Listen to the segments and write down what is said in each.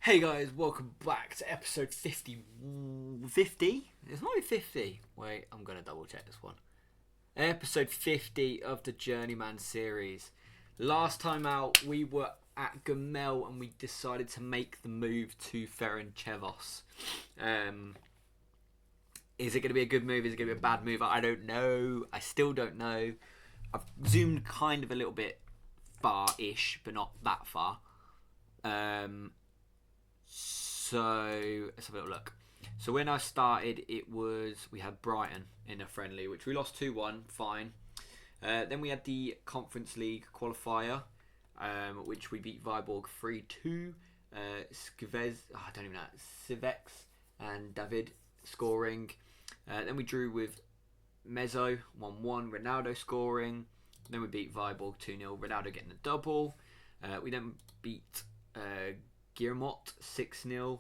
Hey guys, welcome back to episode 50. 50? It's not 50. Wait, I'm going to double check this one. Episode 50 of the Journeyman series. Last time out, we were at Gamel and we decided to make the move to Ferencvaros. Is it going to be a good move? Is it going to be a bad move? I don't know. I still don't know. I've zoomed kind of a little bit far-ish, but not that far. So let's have a little look. So when I started, we had Brighton in a friendly, which we lost 2-1, fine. Then we had the Conference League qualifier, which we beat Viborg 3-2. Civex and David scoring. Then we drew with Mezzo 1-1, Ronaldo scoring. Then we beat Viborg 2-0, Ronaldo getting a double. We then beat Guillemot 6-0.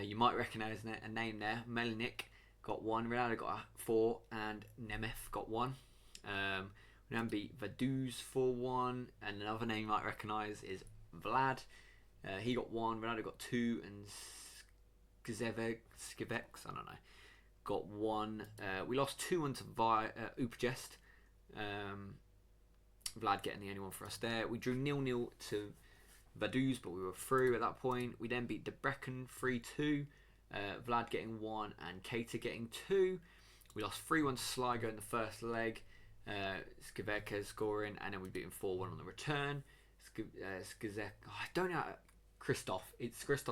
You might recognise a name there. Melnik got 1, Ronaldo got 4, and Nemeth got 1. We then beat Vaduz 4-1, and another name you might recognise is Vlad. He got 1, Ronaldo got 2, and Skivex, I don't know, got 1. We lost 2-1 to Upgest. Vlad getting the only one for us there. We drew 0-0 to Vaduz, but we were through at that point. We then beat Debrecen 3-2. Vlad getting 1 and Cater getting 2. We lost 3-1 to Sligo in the first leg. Skiveka scoring, and then we beat him 4-1 on the return. I don't know. Christoph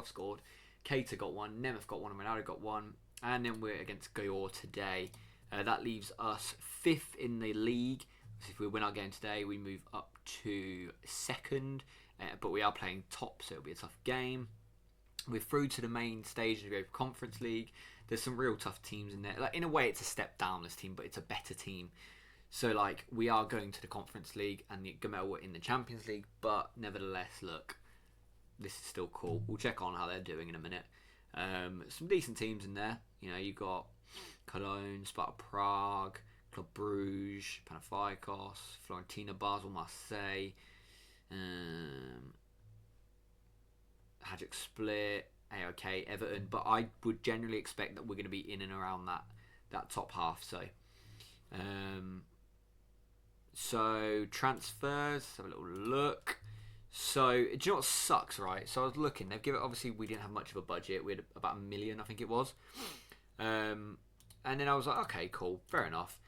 scored. Cater got 1. Nemeth got 1. And Ronaldo got 1. And then we're against Gayor today. That leaves us 5th in the league. So if we win our game today, we move up to 2nd. But we are playing top, so it'll be a tough game. We're through to the main stage of the Europa Conference League. There's some real tough teams in there. Like, in a way, it's a step down, this team, but it's a better team. So, like, we are going to the Conference League, and the Gamel were in the Champions League. But nevertheless, look, this is still cool. We'll check on how they're doing in a minute. Some decent teams in there. You know, you got Cologne, Sparta Prague, Club Bruges, Panathinaikos, Fiorentina, Basel, Marseille. Hajduk Split, AOK, Everton, but I would generally expect that we're going to be in and around that top half. So transfers, let's have a little look. So do you know what sucks, right? So I was looking. They've given, obviously we didn't have much of a budget. We had about $1 million, I think it was. And then I was like, okay, cool, fair enough.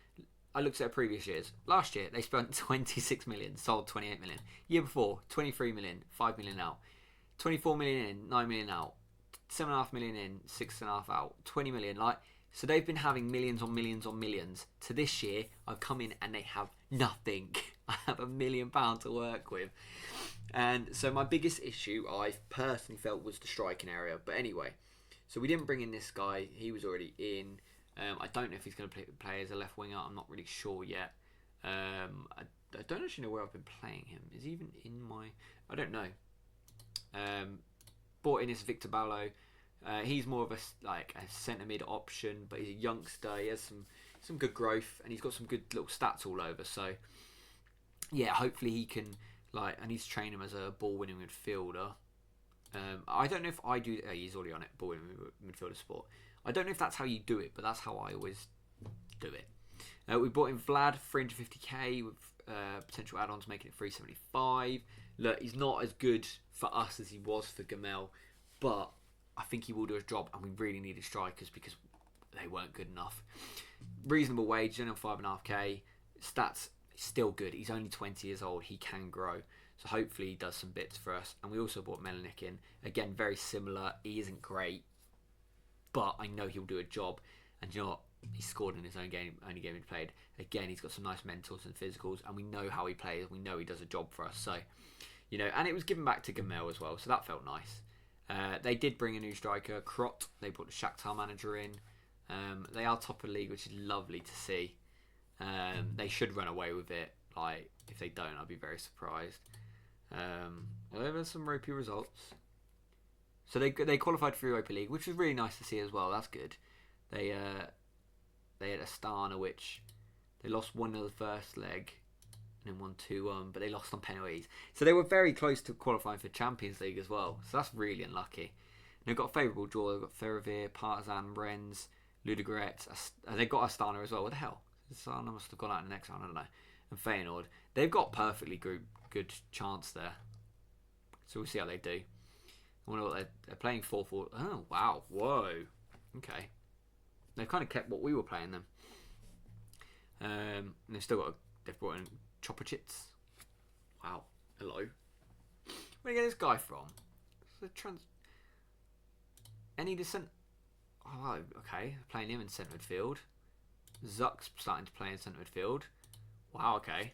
I looked at previous years. Last year, they spent 26 million, sold 28 million. Year before, 23 million, 5 million out. 24 million in, 9 million out. 7.5 million in, 6.5 out. 20 million, so they've been having millions on millions on millions. To this year, I've come in and they have nothing. I have £1 million to work with. And so my biggest issue, I personally felt, was the striking area. But anyway, so we didn't bring in this guy. He was already in. I don't know if he's going to play as a left winger. I'm not really sure yet. I don't actually know where I've been playing him. Is he even in my... I don't know. Bought in is Victor Ballo. He's more of a centre mid option, but he's a youngster. He has some good growth, and he's got some good little stats all over. So yeah, hopefully he can I need to train him as a ball winning midfielder. I don't know if I do. He's already on it. Ball winning midfielder sport. I don't know if that's how you do it, but that's how I always do it. We bought in Vlad, 350k with potential add-ons, making it 375. Look, he's not as good for us as he was for Gamel, but I think he will do his job, and we really needed strikers because they weren't good enough. Reasonable wage, only on 5.5k. Stats still good. He's only 20 years old. He can grow. So hopefully he does some bits for us. And we also bought Melnik in. Again, very similar. He isn't great, but I know he'll do a job. And you know what? He scored in his own game, only game he played. Again, he's got some nice mentals and physicals, and we know how he plays. We know he does a job for us. So, you know, and it was given back to Gamel as well, so that felt nice. They did bring a new striker, Krot. They brought the Shakhtar manager in. They are top of the league, which is lovely to see. They should run away with it. If they don't, I'd be very surprised. There's some ropey results. So they qualified for Europa League, which was really nice to see as well. That's good. They had Astana, which they lost 1-0 the first leg, and then won 2-1, but they lost on penalties. So they were very close to qualifying for Champions League as well. So that's really unlucky. they've got a favourable draw. They've got Ferrovier, Partizan, Rennes, Ludogorets. They've got Astana as well. What the hell? Astana must have gone out in the next round, I don't know. And Feyenoord. They've got perfectly good chance there. So we'll see how they do. I wonder what they're playing 4-4. Oh, wow. Whoa. Okay. They've kind of kept what we were playing them. And they've brought in Chopachits. Wow. Hello. Where do you get this guy from? Any descent? Oh, okay. Playing him in centre midfield. Zuck's starting to play in centre midfield. Wow, okay.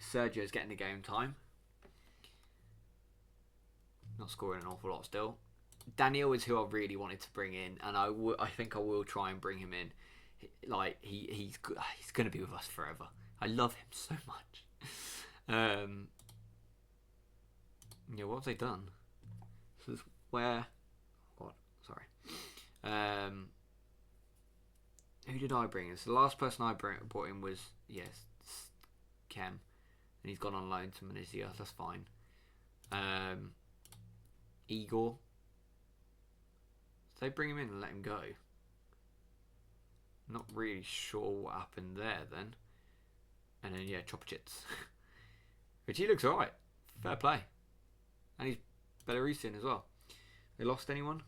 Sergio's getting the game time. Not scoring an awful lot still. Daniel is who I really wanted to bring in, and I think I will try and bring him in. Like he's going to be with us forever. I love him so much. Yeah, what have they done? This is where. What? Sorry. Who did I bring in? So the last person I brought in was Kem, and he's gone on loan to Manizia. That's fine. Igor. Did they bring him in and let him go? Not really sure what happened there then. And then Chopachits. Which he looks alright. Fair play. And he's Belarusian as well. They lost anyone?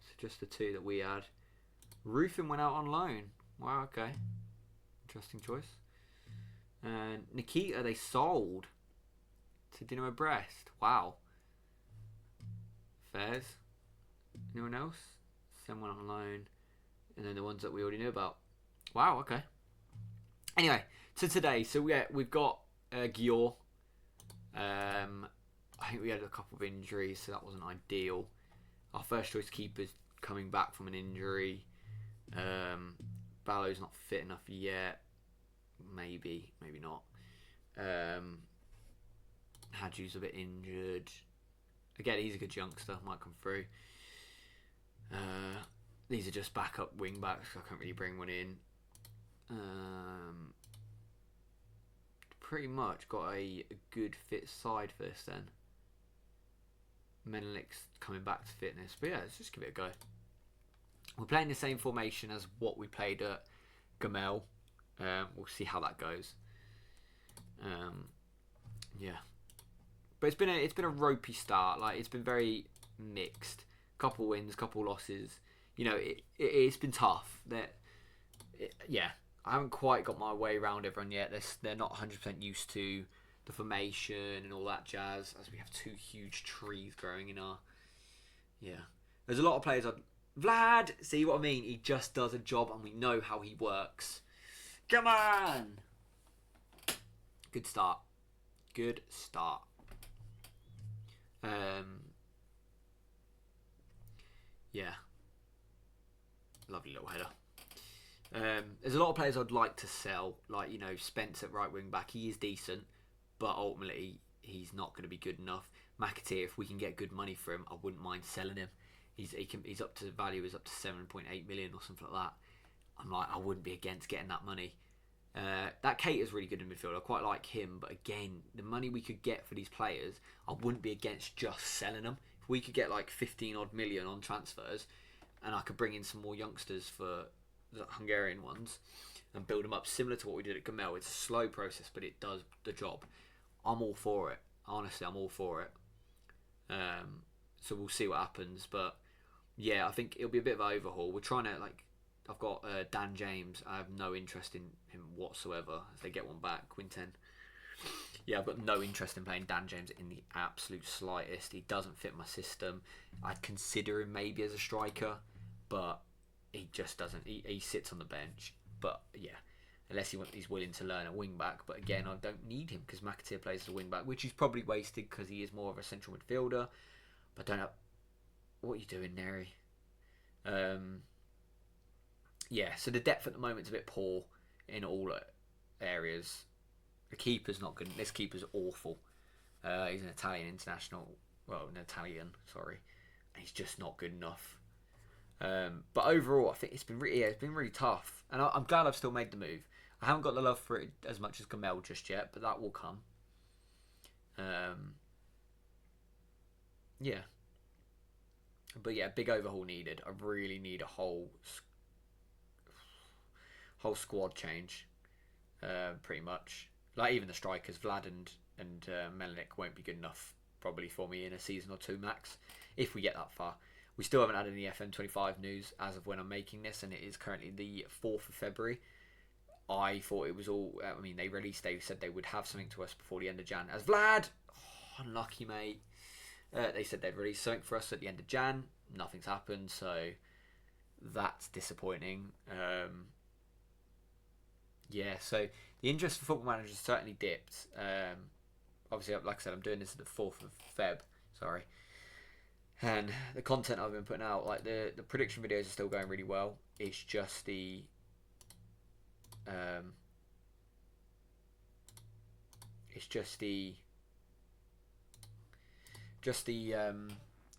It's just the two that we had. Rufin went out on loan. Wow, okay. Interesting choice. And Nikita they sold to Dinamo Brest. Wow. Fairs. Anyone else? Someone on loan. And then the ones that we already knew about. Wow, okay. Anyway, so today, we've got Gior. I think we had a couple of injuries, so that wasn't ideal. Our first choice keeper's coming back from an injury. Ballow's not fit enough yet. Maybe not. Hadju's a bit injured. Again, he's a good youngster, might come through. These are just backup wing backs. I can't really bring one in. Pretty much got a good fit side for this then. Menelik's coming back to fitness, but yeah, let's just give it a go. We're playing the same formation as what we played at Gamel. We'll see how that goes. Yeah, but it's been a ropey start. Like it's been very mixed. Couple wins, couple losses. You know, it's been tough. I haven't quite got my way around everyone yet. They're not 100% used to the formation and all that jazz, as we have two huge trees growing in our. Yeah, there's a lot of players. Vlad, see what I mean? He just does a job, and we know how he works. Come on. Good start. Yeah. Lovely little header. There's a lot of players I'd like to sell, like Spence at right wing back. He is decent, but ultimately he's not going to be good enough. McAteer, if we can get good money for him, I wouldn't mind selling him. He's up to the value is up to 7.8 million or something like that. I wouldn't be against getting that money. That Kate is really good in midfield. I quite like him, but again, the money we could get for these players, I wouldn't be against just selling them. If we could get like 15 odd million on transfers, and I could bring in some more youngsters for the Hungarian ones and build them up similar to what we did at Gamel. It's a slow process, but it does the job. I'm all for it. Honestly, I'm all for it. So we'll see what happens, but yeah, I think it'll be a bit of an overhaul. We're trying to I've got Dan James. I have no interest in him whatsoever. If they get one back, Quinten. Yeah, I've got no interest in playing Dan James in the absolute slightest. He doesn't fit my system. I'd consider him maybe as a striker, but he just doesn't. He sits on the bench. But yeah, unless he's willing to learn a wing back. But again, I don't need him because McAteer plays as a wing back, which he's probably wasted because he is more of a central midfielder. But I don't know. What are you doing, Neri? Yeah, so the depth at the moment is a bit poor in all areas. The keeper's not good. This keeper's awful. He's an Italian international. Well, an Italian, sorry. And he's just not good enough. But overall, I think it's been really tough. And I'm glad I've still made the move. I haven't got the love for it as much as Gamel just yet, but that will come. yeah. But yeah, big overhaul needed. I really need a whole squad change, pretty much. Like even the strikers, Vlad and Melnik won't be good enough probably for me in a season or two max, if we get that far. We still haven't had any FM25 news as of when I'm making this, and it is currently the 4th of February. I thought it was all. I mean, they said they would have something to us before the end of Jan. As Vlad, unlucky mate. They said they'd release something for us at the end of Jan. Nothing's happened, so that's disappointing. Yeah, so the interest for Football Manager certainly dipped. Obviously, like I said, I'm doing this at the 4th of Feb. Sorry. And the content I've been putting out, like the prediction videos are still going really well. It's just the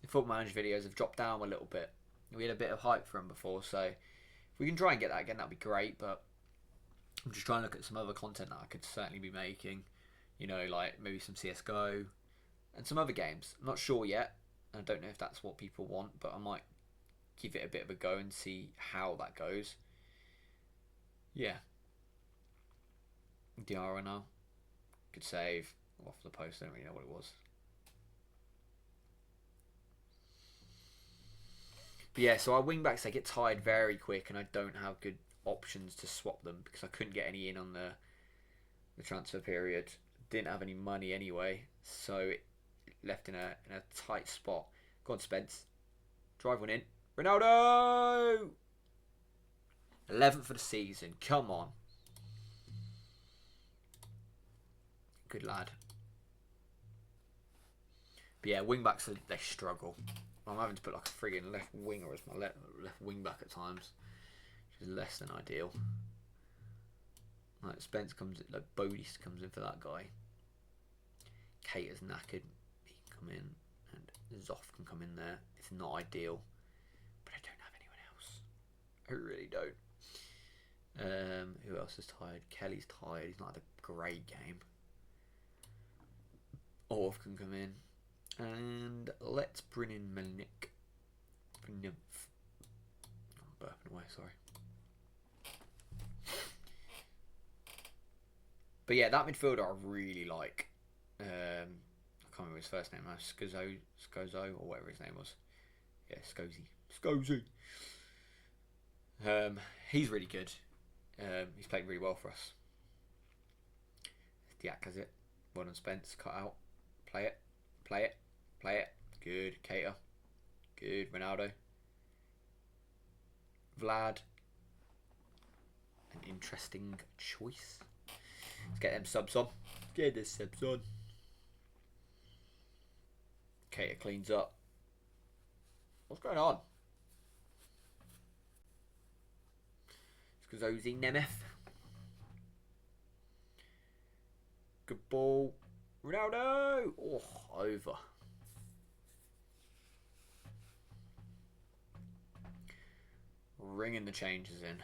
Football Manager videos have dropped down a little bit. We had a bit of hype for them before, so if we can try and get that again, that'd be great. But I'm just trying to look at some other content that I could certainly be making. You know, like maybe some CSGO and some other games. I'm not sure yet. I don't know if that's what people want, but I might give it a bit of a go and see how that goes. Yeah. Diarra now. Good save. Off the post, I don't really know what it was. But yeah, so our wing backs, they get tired very quick, and I don't have good options to swap them because I couldn't get any in on the transfer period. Didn't have any money anyway, so it left in a tight spot. Go on, Spence. Drive one in. Ronaldo! 11th for the season. Come on. Good lad. But yeah, wing backs, they struggle. I'm having to put like a friggin' left winger as my left wing back at times, which is less than ideal. Like Spence comes in, like Bodie comes in for that guy. Cater's knackered. He can come in, and Zoff can come in there. It's not ideal, but I don't have anyone else. I really don't. Who else is tired? Kelly's tired. He's not had a great game. Orv can come in. And let's bring in Melnik. Nymph. I'm burping away, sorry. But yeah, that midfielder I really like. I can't remember his first name now. Scozo, or whatever his name was. Yeah, Scozy. He's really good. He's playing really well for us. Diak has it. Well done, Spence. Cut out. Play it. Good. Cater. Good. Ronaldo. Vlad. An interesting choice. Let's get them subs on. Get the subs on. Cater cleans up. What's going on? Skazozi Nemeth. Good ball. Ronaldo! Oh, over. Ringing the changes in.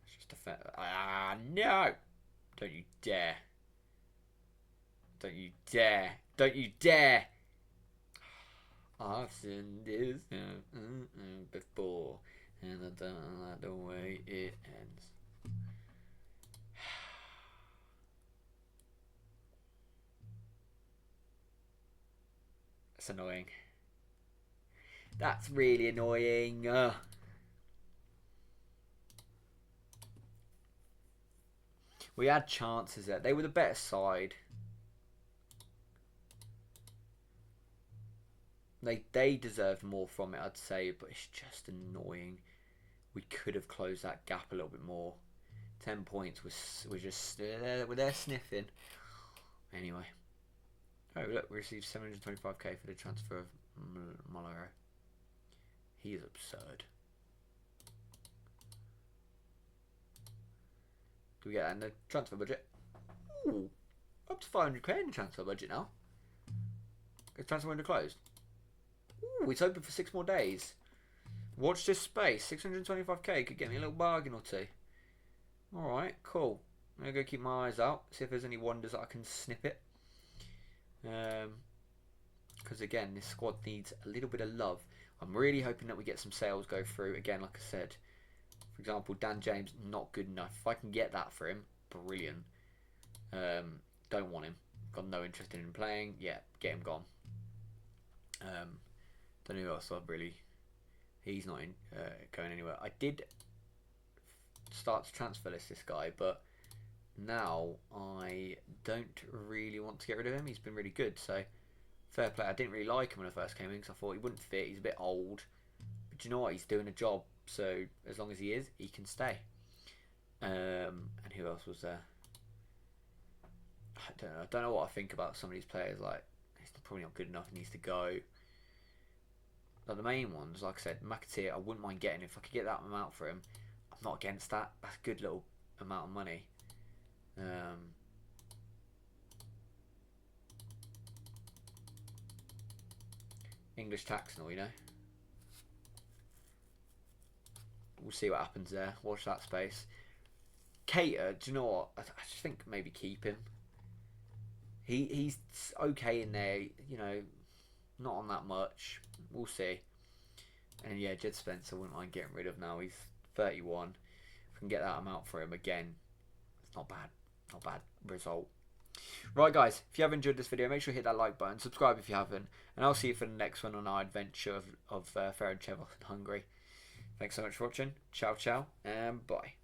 It's just a fair. Ah, no! Don't you dare. Don't you dare. Don't you dare! I've seen this before, and I don't like the way it ends. That's annoying. That's really annoying. We had chances there. They were the better side. They deserved more from it, I'd say, but it's just annoying. We could have closed that gap a little bit more. 10 points we're just we're there sniffing. Anyway. Oh look, we received 725k for the transfer of Malero. He is absurd. Do we get that in the transfer budget? Ooh, up to 500k in the transfer budget now. Is transfer window closed? Ooh, it's open for 6 more days. Watch this space. 625k could get me a little bargain or two. Alright, cool. I'm going to go keep my eyes out, see if there's any wonders that I can snip it. Because again, this squad needs a little bit of love. I'm really hoping that we get some sales go through. Again, like I said, for example, Dan James, not good enough. If I can get that for him, brilliant. Don't want him. Got no interest in him playing. Yeah, get him gone. Don't know who else I've really... He's not going anywhere. I did start to transfer list this guy, but now I don't really want to get rid of him. He's been really good, so fair play. I didn't really like him when I first came in because I thought he wouldn't fit. He's a bit old, but you know what? He's doing a job, so as long as he is, he can stay. And who else was there? I don't know. I don't know what I think about some of these players. Like, he's probably not good enough. He needs to go. But the main ones, like I said, McAteer, I wouldn't mind getting. If I could get that amount for him, I'm not against that. That's a good little amount of money. English Taxonal, you know. We'll see what happens there. Watch that space. Cater, do you know what? I just think maybe keep him. He's okay in there, you know, not on that much. We'll see. And yeah, Jed Spencer, I wouldn't mind getting rid of now. He's 31. If I can get that amount for him again, it's not bad. Not bad result. Right, guys, if you have enjoyed this video, make sure you hit that like button, subscribe if you haven't, and I'll see you for the next one on our adventure of Ferencvaros in Hungary. Thanks so much for watching. Ciao, ciao, and bye.